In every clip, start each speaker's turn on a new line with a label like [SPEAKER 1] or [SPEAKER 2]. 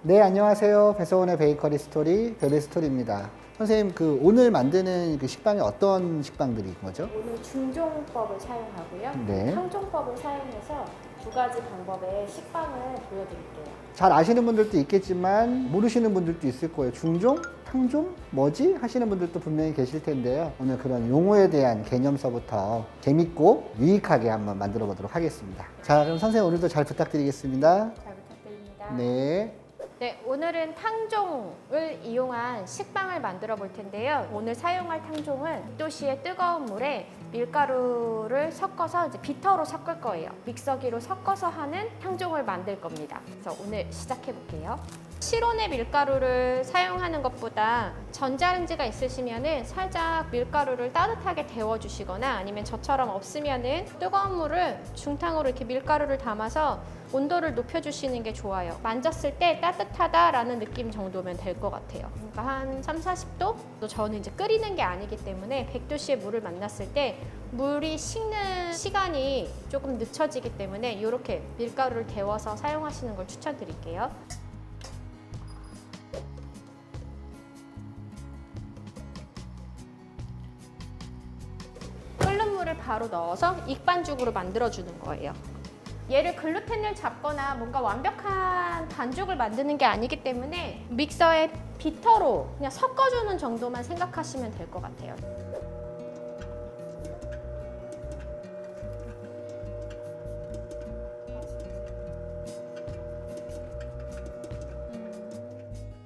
[SPEAKER 1] 네, 안녕하세요. 배서원의 베이커리 스토리, 베베스토리입니다. 선생님, 오늘 만드는 식빵이 어떤 식빵들인 거죠?
[SPEAKER 2] 오늘 중종법을 사용하고요.
[SPEAKER 1] 네.
[SPEAKER 2] 탕종법을 사용해서 두 가지 방법의 식빵을 보여드릴게요.
[SPEAKER 1] 잘 아시는 분들도 있겠지만 모르시는 분들도 있을 거예요. 중종? 탕종? 뭐지? 하시는 분들도 분명히 계실 텐데요. 오늘 그런 용어에 대한 개념서부터 재밌고 유익하게 한번 만들어 보도록 하겠습니다. 자, 그럼 선생님 오늘도 잘 부탁드리겠습니다.
[SPEAKER 2] 잘 부탁드립니다.
[SPEAKER 1] 네.
[SPEAKER 2] 네, 오늘은 탕종을 이용한 식빵을 만들어 볼 텐데요. 오늘 사용할 탕종은 100도씨의 뜨거운 물에 밀가루를 섞어서 이제 비터로 섞을 거예요. 믹서기로 섞어서 하는 탕종을 만들 겁니다. 그래서 오늘 시작해 볼게요. 실온의 밀가루를 사용하는 것보다 전자레인지가 있으시면은 살짝 밀가루를 따뜻하게 데워 주시거나 아니면 저처럼 없으면은 뜨거운 물을 중탕으로 이렇게 밀가루를 담아서 온도를 높여주시는 게 좋아요. 만졌을 때 따뜻하다라는 느낌 정도면 될 것 같아요. 그러니까 한 3, 40도? 또 저는 이제 끓이는 게 아니기 때문에 100도씨의 물을 만났을 때 물이 식는 시간이 조금 늦춰지기 때문에 이렇게 밀가루를 데워서 사용하시는 걸 추천드릴게요. 끓는 물을 바로 넣어서 익반죽으로 만들어주는 거예요. 얘를 글루텐을 잡거나 뭔가 완벽한 반죽을 만드는 게 아니기 때문에 믹서에 비터로 그냥 섞어주는 정도만 생각하시면 될 것 같아요.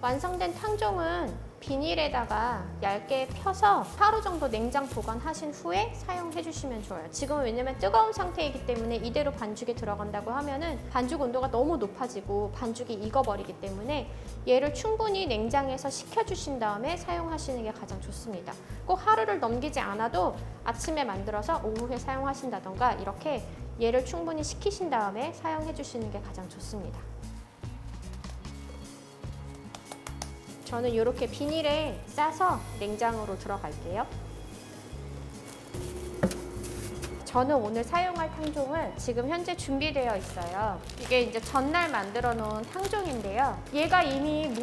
[SPEAKER 2] 완성된 탕종은 비닐에다가 얇게 펴서 하루 정도 냉장 보관하신 후에 사용해 주시면 좋아요. 지금은 왜냐면 뜨거운 상태이기 때문에 이대로 반죽에 들어간다고 하면은 반죽 온도가 너무 높아지고 반죽이 익어버리기 때문에 얘를 충분히 냉장에서 식혀주신 다음에 사용하시는 게 가장 좋습니다. 꼭 하루를 넘기지 않아도 아침에 만들어서 오후에 사용하신다던가 이렇게 얘를 충분히 식히신 다음에 사용해 주시는 게 가장 좋습니다. 저는 이렇게 비닐에 싸서 냉장으로 들어갈게요. 저는 오늘 사용할 탕종은 지금 현재 준비되어 있어요. 이게 이제 전날 만들어 놓은 탕종인데요. 얘가 이미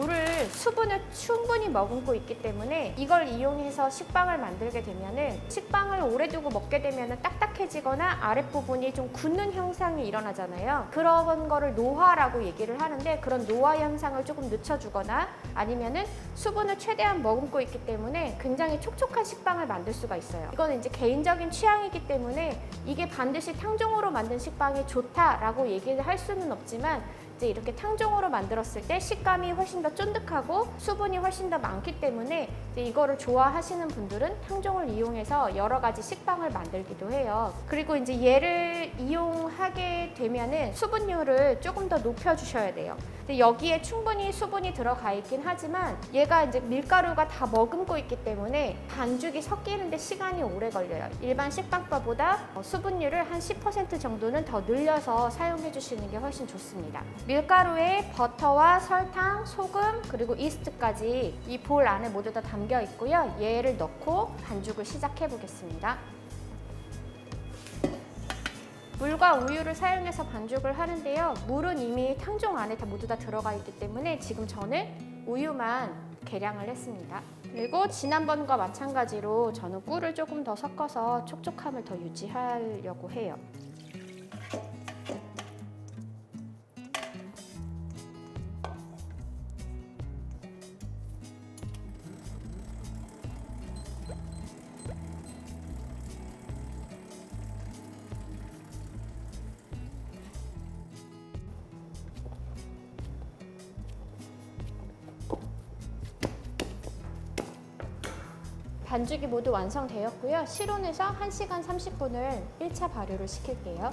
[SPEAKER 2] 수분을 충분히 머금고 있기 때문에 이걸 이용해서 식빵을 만들게 되면은 식빵을 오래 두고 먹게 되면은 딱딱해지거나 아랫부분이 좀 굳는 현상이 일어나잖아요. 그런 거를 노화라고 얘기를 하는데 그런 노화 현상을 조금 늦춰주거나 아니면은 수분을 최대한 머금고 있기 때문에 굉장히 촉촉한 식빵을 만들 수가 있어요. 이건 이제 개인적인 취향이기 때문에 이게 반드시 탕종으로 만든 식빵이 좋다라고 얘기를 할 수는 없지만 이제 이렇게 탕종으로 만들었을 때 식감이 훨씬 더 쫀득하고 수분이 훨씬 더 많기 때문에 이제 이거를 좋아하시는 분들은 탕종을 이용해서 여러 가지 식빵을 만들기도 해요. 그리고 이제 얘를 이용하게 되면은 수분율을 조금 더 높여주셔야 돼요. 근데 여기에 충분히 수분이 들어가 있긴 하지만 얘가 이제 밀가루가 다 머금고 있기 때문에 반죽이 섞이는데 시간이 오래 걸려요. 일반 식빵보다 수분율을 한 10% 정도는 더 늘려서 사용해 주시는 게 훨씬 좋습니다. 밀가루에 버터와 설탕, 소금, 그리고 이스트까지 이 볼 안에 모두 다 담겨 있고요. 얘를 넣고 반죽을 시작해 보겠습니다. 물과 우유를 사용해서 반죽을 하는데요. 물은 이미 탕종 안에 모두 다 들어가 있기 때문에 지금 저는 우유만 계량을 했습니다. 그리고 지난번과 마찬가지로 저는 꿀을 조금 더 섞어서 촉촉함을 더 유지하려고 해요. 반죽이 모두 완성되었고요. 실온에서 1시간 30분을 1차 발효를 시킬게요.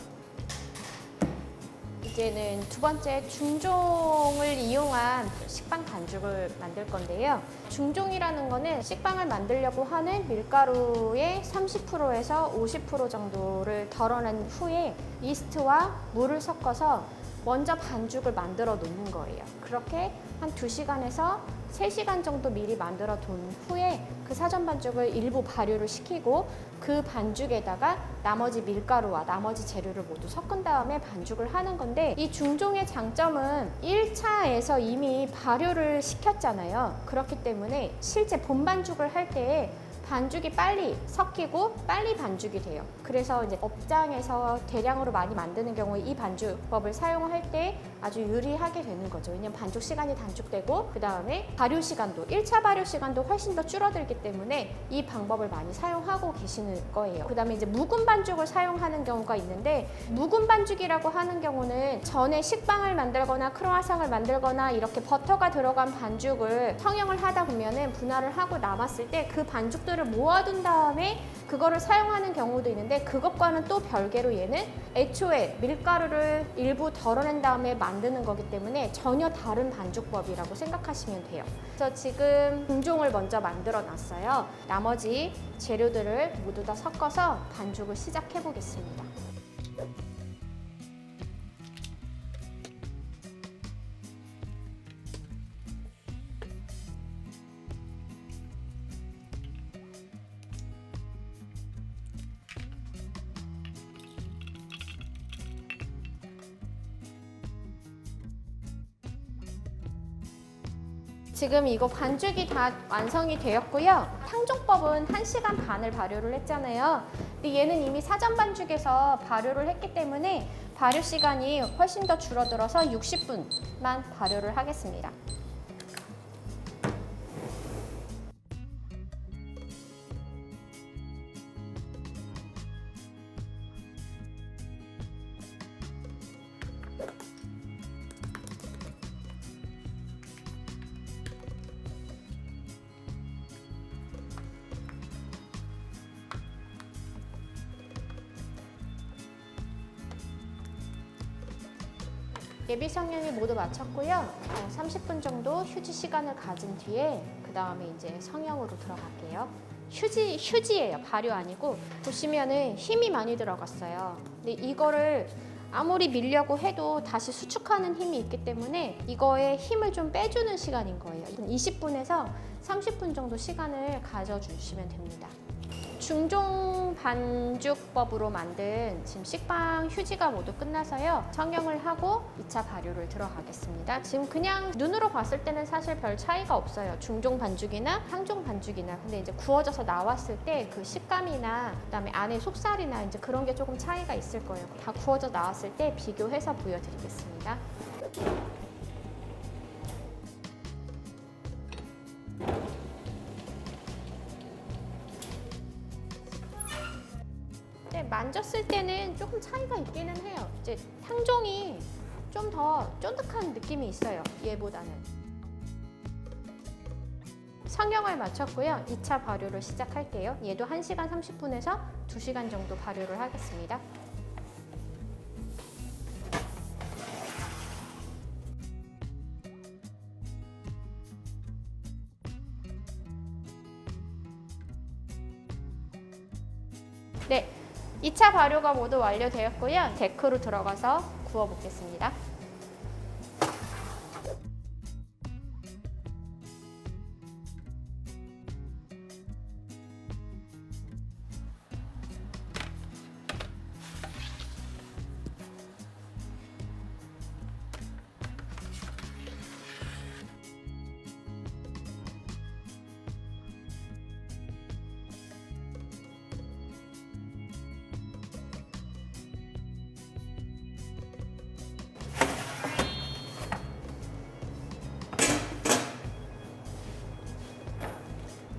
[SPEAKER 2] 이제는 두 번째 중종을 이용한 식빵 반죽을 만들 건데요. 중종이라는 거는 식빵을 만들려고 하는 밀가루의 30%에서 50% 정도를 덜어낸 후에 이스트와 물을 섞어서 먼저 반죽을 만들어 놓는 거예요. 그렇게 한 2시간에서 3시간 정도 미리 만들어 둔 후에 그 사전 반죽을 일부 발효를 시키고 그 반죽에다가 나머지 밀가루와 나머지 재료를 모두 섞은 다음에 반죽을 하는 건데, 이 중종의 장점은 1차에서 이미 발효를 시켰잖아요. 그렇기 때문에 실제 본 반죽을 할 때에 반죽이 빨리 섞이고 빨리 반죽이 돼요. 그래서 이제 업장에서 대량으로 많이 만드는 경우에 이 반죽법을 사용할 때 아주 유리하게 되는 거죠. 왜냐면 반죽 시간이 단축되고 그 다음에 발효 시간도 1차 발효 시간도 훨씬 더 줄어들기 때문에 이 방법을 많이 사용하고 계시는 거예요. 그 다음에 이제 묵은 반죽을 사용하는 경우가 있는데, 묵은 반죽이라고 하는 경우는 전에 식빵을 만들거나 크로와상을 만들거나 이렇게 버터가 들어간 반죽을 성형을 하다 보면은 분할을 하고 남았을 때 그 반죽들을 모아둔 다음에 그거를 사용하는 경우도 있는데, 그것과는 또 별개로 얘는 애초에 밀가루를 일부 덜어낸 다음에 만드는 거기 때문에 전혀 다른 반죽법이라고 생각하시면 돼요. 그래서 지금 중종을 먼저 만들어 놨어요. 나머지 재료들을 모두 다 섞어서 반죽을 시작해 보겠습니다. 지금 이거 반죽이 다 완성이 되었고요. 탕종법은 1시간 반을 발효를 했잖아요. 근데 얘는 이미 사전 반죽에서 발효를 했기 때문에 발효 시간이 훨씬 더 줄어들어서 60분만 발효를 하겠습니다. 예비 성형이 모두 마쳤고요. 30분 정도 휴지 시간을 가진 뒤에 그 다음에 이제 성형으로 들어갈게요. 휴지예요. 발효 아니고. 보시면은 힘이 많이 들어갔어요. 근데 이거를 아무리 밀려고 해도 다시 수축하는 힘이 있기 때문에 이거에 힘을 좀 빼주는 시간인 거예요. 20분에서 30분 정도 시간을 가져주시면 됩니다. 중종 반죽법으로 만든 지금 식빵 휴지가 모두 끝나서요. 성형을 하고 2차 발효를 들어가겠습니다. 지금 그냥 눈으로 봤을 때는 사실 별 차이가 없어요. 중종 반죽이나 탕종 반죽이나. 근데 이제 구워져서 나왔을 때 그 식감이나 그다음에 안에 속살이나 이제 그런 게 조금 차이가 있을 거예요. 다 구워져 나왔을 때 비교해서 보여드리겠습니다. 만졌을 때는 조금 차이가 있기는 해요. 이제 탕종이 좀 더 쫀득한 느낌이 있어요. 얘보다는. 성형을 마쳤고요. 2차 발효를 시작할게요. 얘도 1시간 30분에서 2시간 정도 발효를 하겠습니다. 네. 2차 발효가 모두 완료되었고요. 데크로 들어가서 구워 보겠습니다.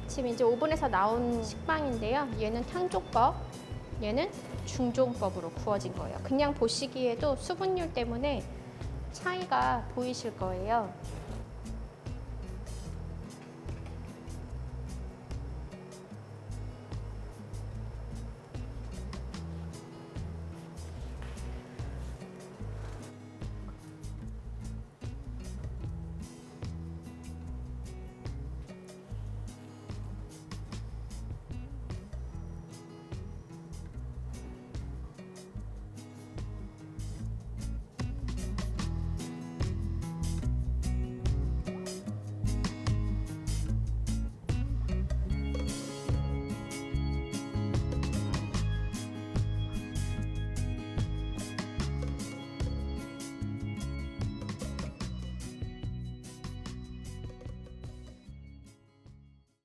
[SPEAKER 2] 지금 이제 오븐에서 나온 식빵인데요. 얘는 탕종법, 얘는 중종법으로 구워진 거예요. 그냥 보시기에도 수분율 때문에 차이가 보이실 거예요.